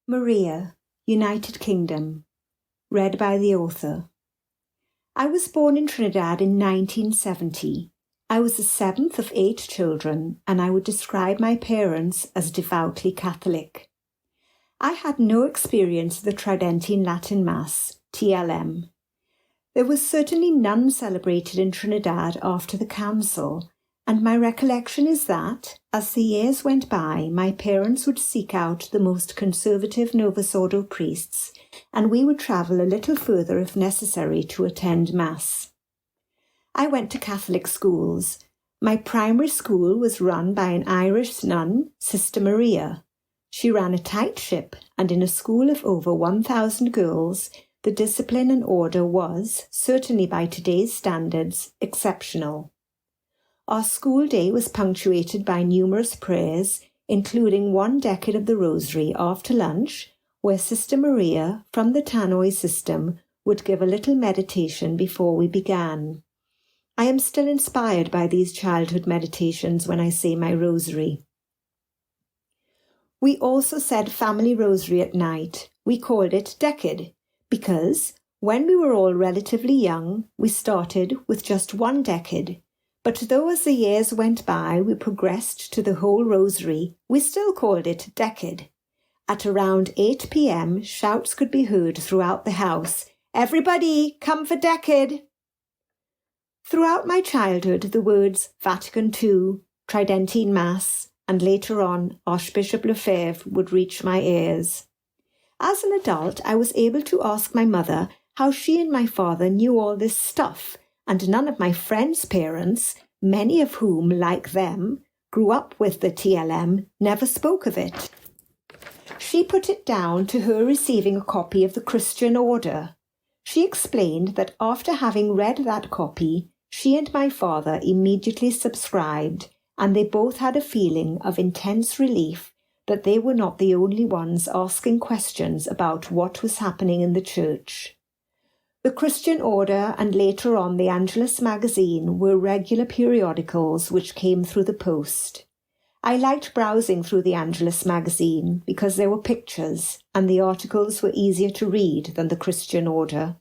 Maria, United Kingdom. Read by the author. I was born in Trinidad in 1970. I was the seventh of 8 children, and I would describe my parents as devoutly Catholic. I had no experience of the Tridentine Latin Mass, TLM. There was certainly none celebrated in Trinidad after the Council, and my recollection is that, as the years went by, my parents would seek out the most conservative Novus Ordo priests, and we would travel a little further if necessary to attend Mass. I went to Catholic schools. My primary school was run by an Irish nun, Sister Maria. She ran a tight ship, and in a school of over 1,000 girls, the discipline and order was, certainly by today's standards, exceptional. Our school day was punctuated by numerous prayers, including 1 decade of the Rosary after lunch, where Sister Maria, from the Tannoy system, would give a little meditation before we began. I am still inspired by these childhood meditations when I say my Rosary. We also said family Rosary at night. We called it Decade, because, when we were all relatively young, we started with just 1 decade. But though as the years went by we progressed to the whole Rosary, we still called it Decade. At around 8 p.m, shouts could be heard throughout the house, "Everybody, come for Decade!" Throughout my childhood, the words Vatican II, Tridentine Mass, and later on Archbishop Lefebvre would reach my ears. As an adult, I was able to ask my mother how she and my father knew all this stuff, and none of my friends' parents, many of whom, like them, grew up with the TLM, never spoke of it. She put it down to her receiving a copy of the Christian Order. She explained that after having read that copy, she and my father immediately subscribed, and they both had a feeling of intense relief that they were not the only ones asking questions about what was happening in the church. The Christian Order and later on the Angelus magazine were regular periodicals which came through the post. I liked browsing through the Angelus magazine because there were pictures and the articles were easier to read than the Christian Order.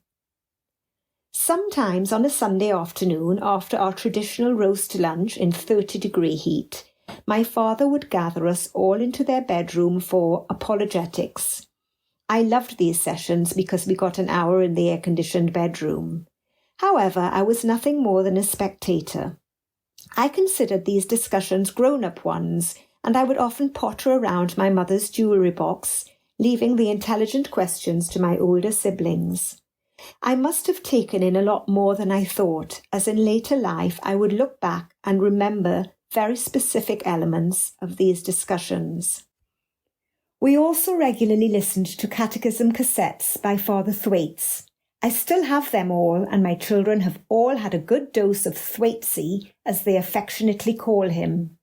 Sometimes on a Sunday afternoon after our traditional roast lunch in 30-degree heat, my father would gather us all into their bedroom for apologetics. I loved these sessions because we got an hour in the air-conditioned bedroom. However, I was nothing more than a spectator. I considered these discussions grown-up ones, and I would often potter around my mother's jewellery box, leaving the intelligent questions to my older siblings. I must have taken in a lot more than I thought, as in later life I would look back and remember very specific elements of these discussions. We also regularly listened to catechism cassettes by Father Thwaites. I still have them all, and my children have all had a good dose of Thwatesy, as they affectionately call him.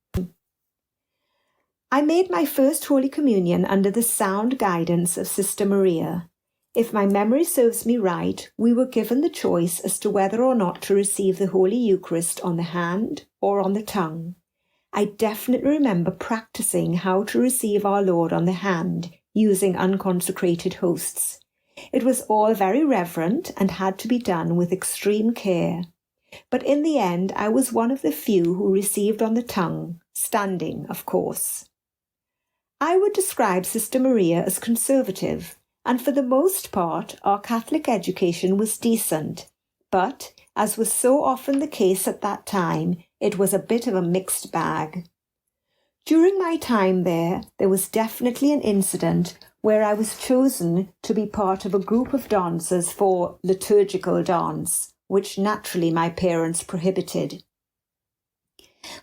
I made my first Holy Communion under the sound guidance of Sister Maria. If my memory serves me right, we were given the choice as to whether or not to receive the Holy Eucharist on the hand or on the tongue. I definitely remember practicing how to receive our Lord on the hand, using unconsecrated hosts. It was all very reverent and had to be done with extreme care. But in the end, I was one of the few who received on the tongue, standing, of course. I would describe Sister Maria as conservative, and for the most part, our Catholic education was decent. But, as was so often the case at that time, it was a bit of a mixed bag. During my time there was definitely an incident where I was chosen to be part of a group of dancers for liturgical dance, which naturally my parents prohibited.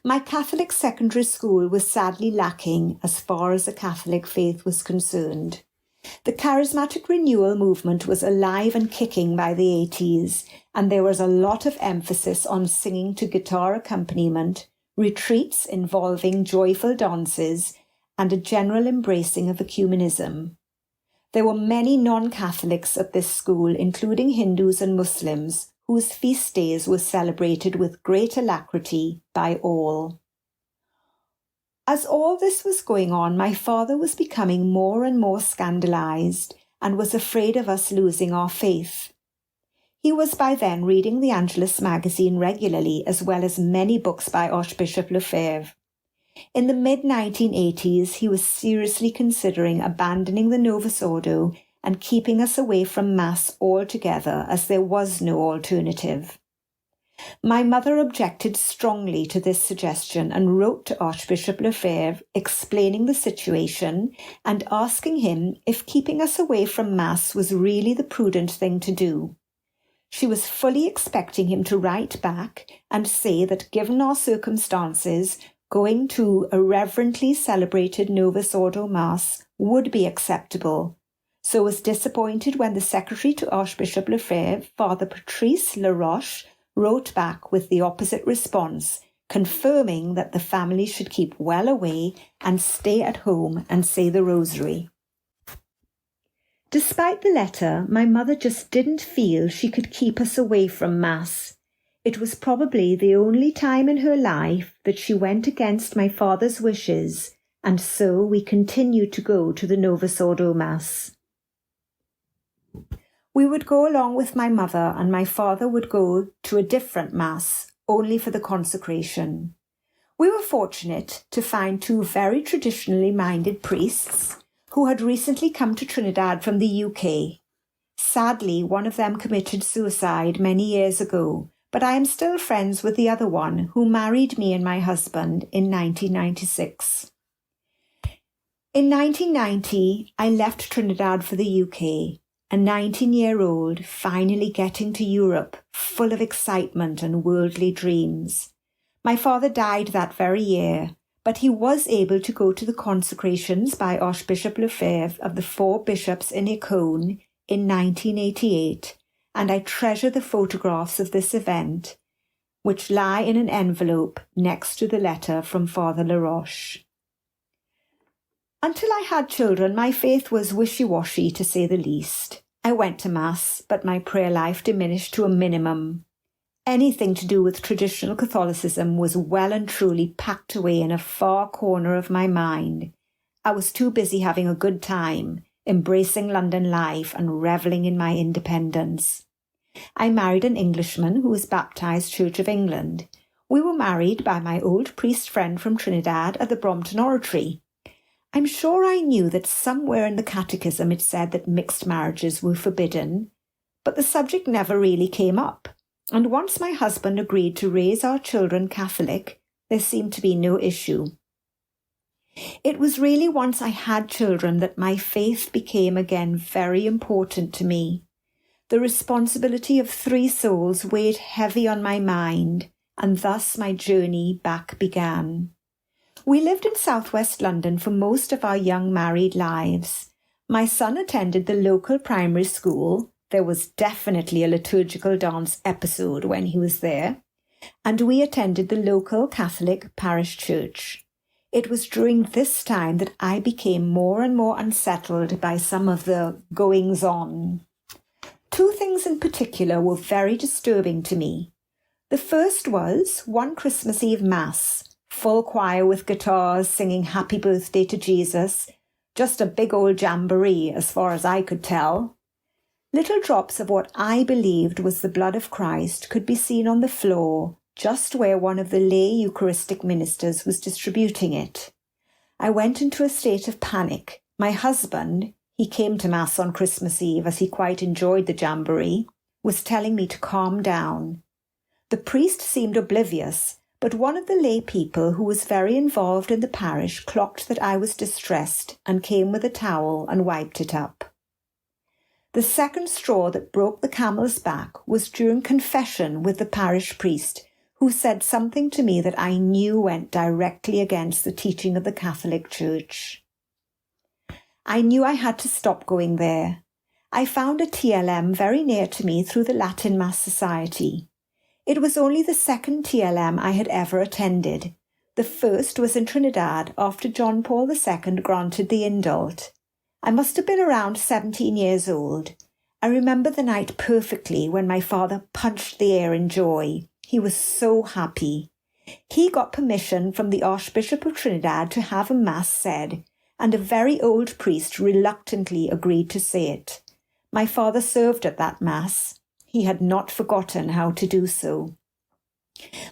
My Catholic secondary school was sadly lacking as far as the Catholic faith was concerned. The charismatic renewal movement was alive and kicking by the 80s, and there was a lot of emphasis on singing to guitar accompaniment, retreats involving joyful dances, and a general embracing of ecumenism. There were many non-Catholics at this school, including Hindus and Muslims, whose feast days were celebrated with great alacrity by all. As all this was going on, my father was becoming more and more scandalized and was afraid of us losing our faith. He was by then reading the Angelus magazine regularly, as well as many books by Archbishop Lefebvre. In the mid-1980s, he was seriously considering abandoning the Novus Ordo and keeping us away from Mass altogether, as there was no alternative. My mother objected strongly to this suggestion and wrote to Archbishop Lefebvre explaining the situation and asking him if keeping us away from Mass was really the prudent thing to do. She was fully expecting him to write back and say that given our circumstances, going to a reverently celebrated Novus Ordo Mass would be acceptable, so was disappointed when the secretary to Archbishop Lefebvre, Father Patrice Laroche, wrote back with the opposite response, confirming that the family should keep well away and stay at home and say the rosary. Despite the letter, my mother just didn't feel she could keep us away from Mass. It was probably the only time in her life that she went against my father's wishes, and so we continued to go to the Novus Ordo Mass. We would go along with my mother, and my father would go to a different Mass, only for the consecration. We were fortunate to find two very traditionally minded priests who had recently come to Trinidad from the UK. Sadly, one of them committed suicide many years ago, but I am still friends with the other one, who married me and my husband in 1996. In 1990, I left Trinidad for the UK, a 19-year-old finally getting to Europe, full of excitement and worldly dreams. My father died that very year, but he was able to go to the consecrations by Archbishop Lefebvre of the 4 bishops in Icone in 1988, and I treasure the photographs of this event, which lie in an envelope next to the letter from Father Laroche. Until I had children, my faith was wishy-washy, to say the least. I went to Mass, but my prayer life diminished to a minimum. Anything to do with traditional Catholicism was well and truly packed away in a far corner of my mind. I was too busy having a good time, embracing London life and revelling in my independence. I married an Englishman who was baptised Church of England. We were married by my old priest friend from Trinidad at the Brompton Oratory. I'm sure I knew that somewhere in the catechism it said that mixed marriages were forbidden, but the subject never really came up. And once my husband agreed to raise our children Catholic, there seemed to be no issue. It was really once I had children that my faith became again very important to me. The responsibility of 3 souls weighed heavy on my mind, and thus my journey back began. We lived in southwest London for most of our young married lives. My son attended the local primary school. There was definitely a liturgical dance episode when he was there, and we attended the local Catholic parish church. It was during this time that I became more and more unsettled by some of the goings-on. 2 things in particular were very disturbing to me. The first was one Christmas Eve Mass, full choir with guitars singing Happy Birthday to Jesus, just a big old jamboree as far as I could tell. Little drops of what I believed was the blood of Christ could be seen on the floor, just where one of the lay Eucharistic ministers was distributing it. I went into a state of panic. My husband, he came to Mass on Christmas Eve as he quite enjoyed the jamboree, was telling me to calm down. The priest seemed oblivious, but one of the lay people who was very involved in the parish clocked that I was distressed and came with a towel and wiped it up. The second straw that broke the camel's back was during confession with the parish priest, who said something to me that I knew went directly against the teaching of the Catholic Church. I knew I had to stop going there. I found a TLM very near to me through the Latin Mass Society. It was only the second TLM I had ever attended. The first was in Trinidad after John Paul II granted the indult. I must have been around 17 years old. I remember the night perfectly when my father punched the air in joy. He was so happy. He got permission from the Archbishop of Trinidad to have a mass said, and a very old priest reluctantly agreed to say it. My father served at that mass. He had not forgotten how to do so.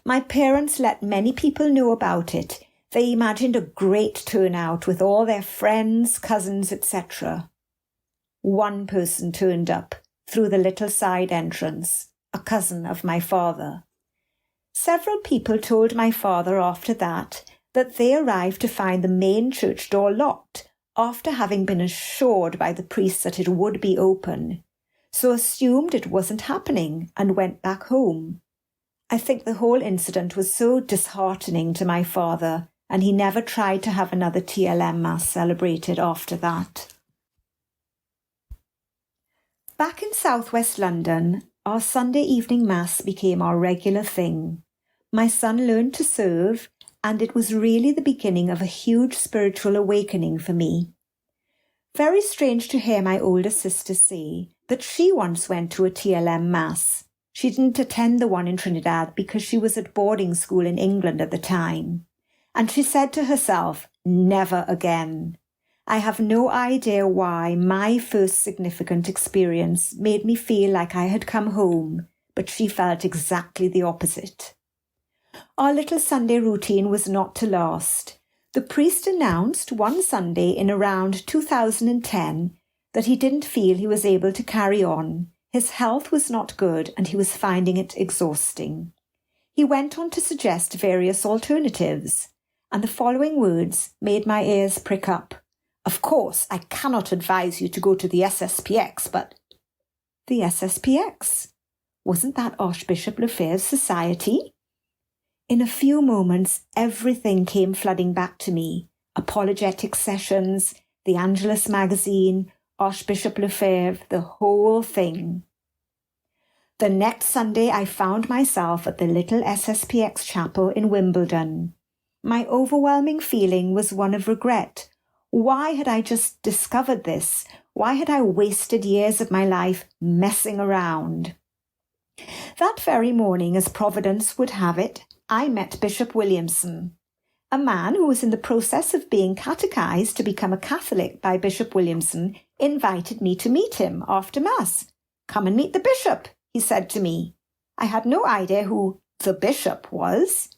My parents let many people know about it. They imagined a great turnout with all their friends, cousins, etc. One person turned up through the little side entrance, a cousin of my father. Several people told my father after that they arrived to find the main church door locked after having been assured by the priest that it would be open, so assumed it wasn't happening and went back home. I think the whole incident was so disheartening to my father, and he never tried to have another TLM Mass celebrated after that. Back in southwest London, our Sunday evening Mass became our regular thing. My son learned to serve, and it was really the beginning of a huge spiritual awakening for me. Very strange to hear my older sister say that she once went to a TLM Mass. She didn't attend the one in Trinidad because she was at boarding school in England at the time. And she said to herself, never again. I have no idea why my first significant experience made me feel like I had come home, but she felt exactly the opposite. Our little Sunday routine was not to last. The priest announced one Sunday in around 2010 that he didn't feel he was able to carry on. His health was not good and he was finding it exhausting. He went on to suggest various alternatives, and the following words made my ears prick up. Of course, I cannot advise you to go to the SSPX, but... The SSPX? Wasn't that Archbishop Lefebvre's society? In a few moments, everything came flooding back to me. Apologetic sessions, the Angelus magazine, Archbishop Lefebvre, the whole thing. The next Sunday, I found myself at the little SSPX chapel in Wimbledon. My overwhelming feeling was one of regret. Why had I just discovered this? Why had I wasted years of my life messing around? That very morning, as Providence would have it, I met Bishop Williamson. A man who was in the process of being catechized to become a Catholic by Bishop Williamson invited me to meet him after Mass. Come and meet the bishop, he said to me. I had no idea who the bishop was.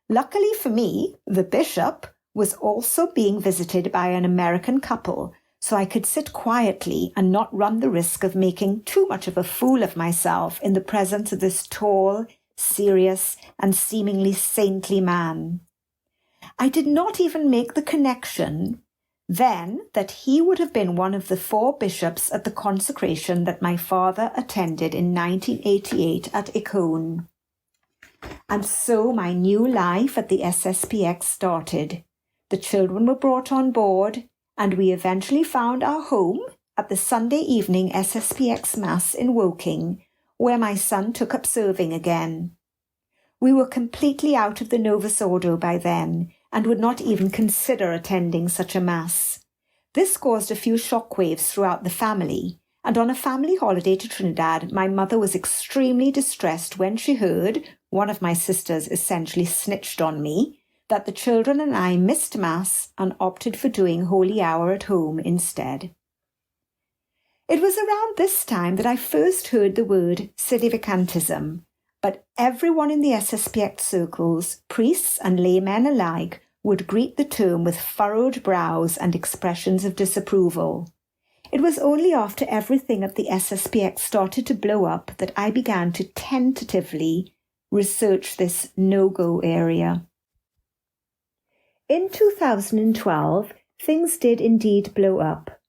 Luckily for me, the bishop was also being visited by an American couple, so I could sit quietly and not run the risk of making too much of a fool of myself in the presence of this tall, serious, and seemingly saintly man. I did not even make the connection then that he would have been one of the 4 bishops at the consecration that my father attended in 1988 at Icone. And so my new life at the SSPX started. The children were brought on board, and we eventually found our home at the Sunday evening SSPX Mass in Woking, where my son took up serving again. We were completely out of the Novus Ordo by then, and would not even consider attending such a Mass. This caused a few shockwaves throughout the family, and on a family holiday to Trinidad, my mother was extremely distressed when she heard, one of my sisters essentially snitched on me, that the children and I missed Mass and opted for doing Holy Hour at home instead. It was around this time that I first heard the word Sedevacantism, but everyone in the SSPX circles, priests and laymen alike, would greet the term with furrowed brows and expressions of disapproval. It was only after everything at the SSPX started to blow up that I began to tentatively research this no-go area. In 2012, things did indeed blow up.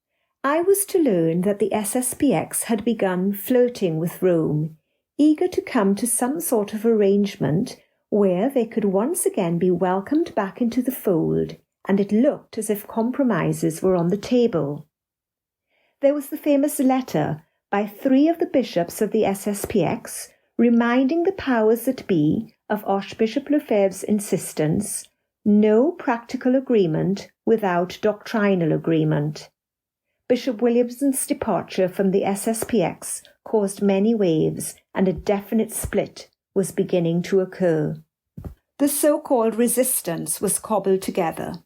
I was to learn that the SSPX had begun flirting with Rome, eager to come to some sort of arrangement where they could once again be welcomed back into the fold, and it looked as if compromises were on the table. There was the famous letter by 3 of the bishops of the SSPX reminding the powers that be of Archbishop Lefebvre's insistence, no practical agreement without doctrinal agreement. Bishop Williamson's departure from the SSPX caused many waves, and a definite split was beginning to occur. The so-called resistance was cobbled together.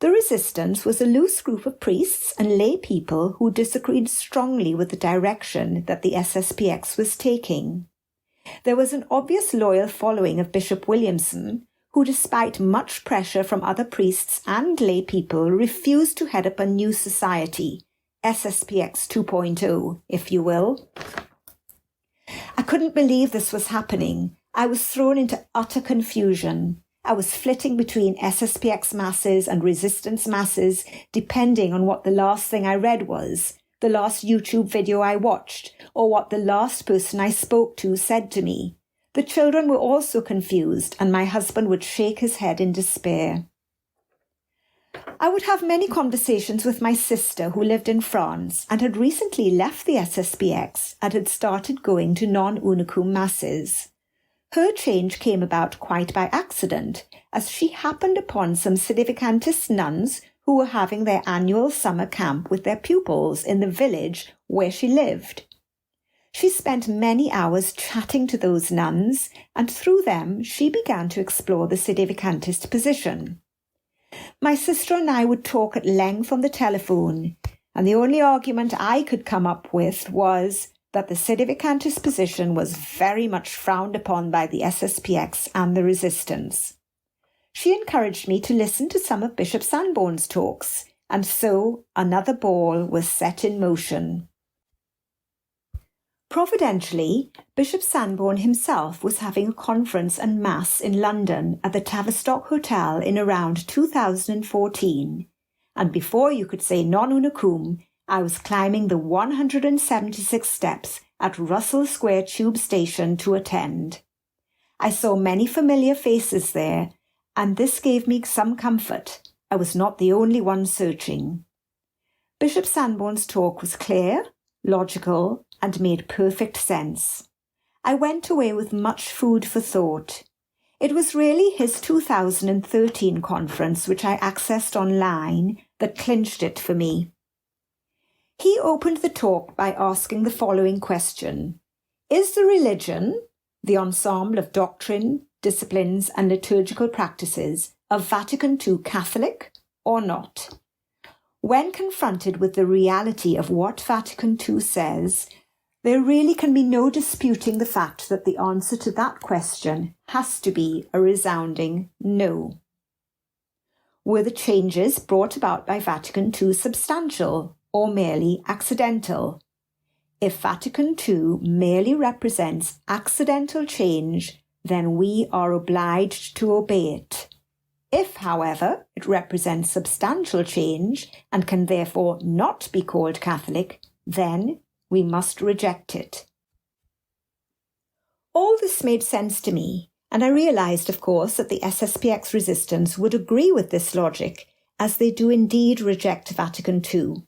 The resistance was a loose group of priests and lay people who disagreed strongly with the direction that the SSPX was taking. There was an obvious loyal following of Bishop Williamson, who, despite much pressure from other priests and lay people, refused to head up a new society, SSPX 2.0, if you will. I couldn't believe this was happening. I was thrown into utter confusion. I was flitting between SSPX masses and resistance masses, depending on what the last thing I read was, the last YouTube video I watched, or what the last person I spoke to said to me. The children were also confused, and my husband would shake his head in despair. I would have many conversations with my sister, who lived in France and had recently left the SSPX and had started going to non-unicum masses. Her change came about quite by accident, as she happened upon some Sedevacantist nuns who were having their annual summer camp with their pupils in the village where she lived. She spent many hours chatting to those nuns, and through them she began to explore the Sedevacantist position. My sister and I would talk at length on the telephone, and the only argument I could come up with was that the Sedevacantist position was very much frowned upon by the SSPX and the resistance. She encouraged me to listen to some of Bishop Sanborn's talks, and so another ball was set in motion. Providentially, Bishop Sanborn himself was having a conference and mass in London at the Tavistock Hotel in around 2014, and before you could say non unicum, I was climbing the 176 steps at Russell Square Tube Station to attend. I saw many familiar faces there, and this gave me some comfort. I was not the only one searching. Bishop Sanborn's talk was clear, logical, and made perfect sense. I went away with much food for thought. It was really his 2013 conference, which I accessed online, that clinched it for me. He opened the talk by asking the following question: Is the religion, the ensemble of doctrine, disciplines, and liturgical practices of Vatican II Catholic or not? When confronted with the reality of what Vatican II says, there really can be no disputing the fact that the answer to that question has to be a resounding no. Were the changes brought about by Vatican II substantial or merely accidental? If Vatican II merely represents accidental change, then we are obliged to obey it. If, however, it represents substantial change and can therefore not be called Catholic, then we must reject it. All this made sense to me, and I realised, of course, that the SSPX resistance would agree with this logic, as they do indeed reject Vatican II.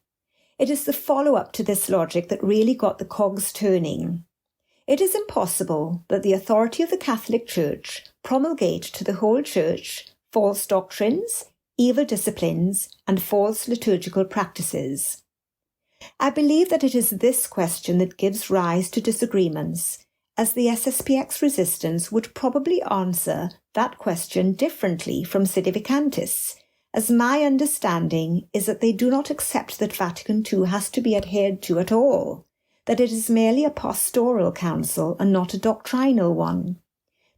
It is the follow-up to this logic that really got the cogs turning. It is impossible that the authority of the Catholic Church promulgate to the whole Church false doctrines, evil disciplines, and false liturgical practices. I believe that it is this question that gives rise to disagreements, as the SSPX resistance would probably answer that question differently from Sedevacantists, as my understanding is that they do not accept that Vatican II has to be adhered to at all, that it is merely a pastoral council and not a doctrinal one,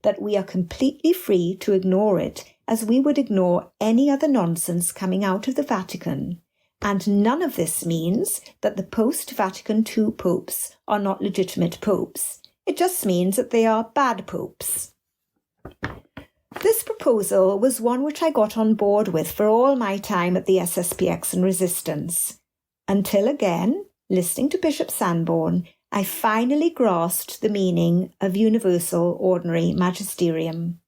that we are completely free to ignore it as we would ignore any other nonsense coming out of the Vatican, and none of this means that the post-Vatican II popes are not legitimate popes. It just means that they are bad popes. This proposal was one which I got on board with for all my time at the SSPX and Resistance, until again, listening to Bishop Sanborn, I finally grasped the meaning of universal ordinary magisterium.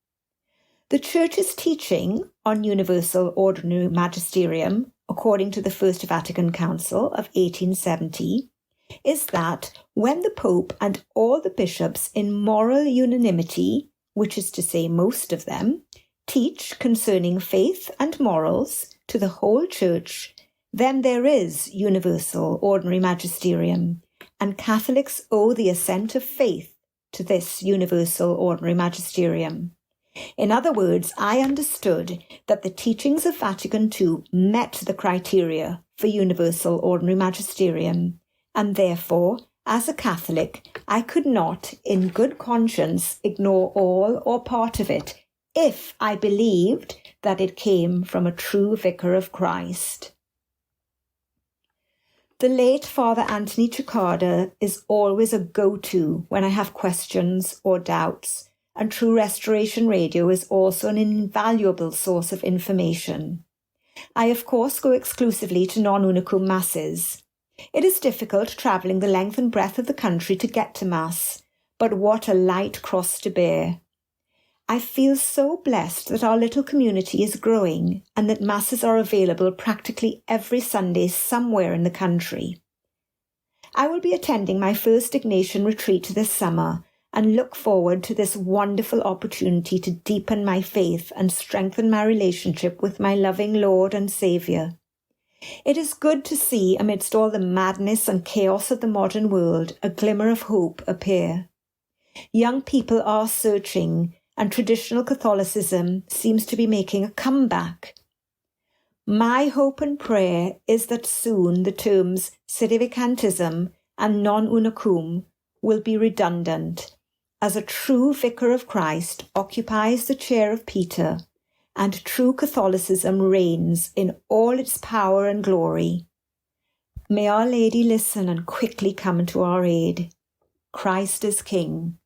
The Church's teaching on universal ordinary magisterium, according to the First Vatican Council of 1870, is that when the Pope and all the bishops in moral unanimity, which is to say most of them, teach concerning faith and morals to the whole Church, then there is universal ordinary magisterium, and Catholics owe the assent of faith to this universal ordinary magisterium. In other words, I understood that the teachings of Vatican II met the criteria for universal ordinary magisterium, and therefore, as a Catholic, I could not, in good conscience, ignore all or part of it if I believed that it came from a true vicar of Christ. The late Father Anthony Cicada is always a go-to when I have questions or doubts, and True Restoration Radio is also an invaluable source of information. I, of course, go exclusively to non-unicum masses. It is difficult travelling the length and breadth of the country to get to Mass, but what a light cross to bear. I feel so blessed that our little community is growing and that Masses are available practically every Sunday somewhere in the country. I will be attending my first Ignatian retreat this summer and look forward to this wonderful opportunity to deepen my faith and strengthen my relationship with my loving Lord and Saviour. It is good to see, amidst all the madness and chaos of the modern world, a glimmer of hope appear. Young people are searching, and traditional Catholicism seems to be making a comeback. My hope and prayer is that soon the terms Sedevacantism and non-unicum will be redundant, as a true vicar of Christ occupies the chair of Peter, and true Catholicism reigns in all its power and glory. May Our Lady listen and quickly come to our aid. Christ is King.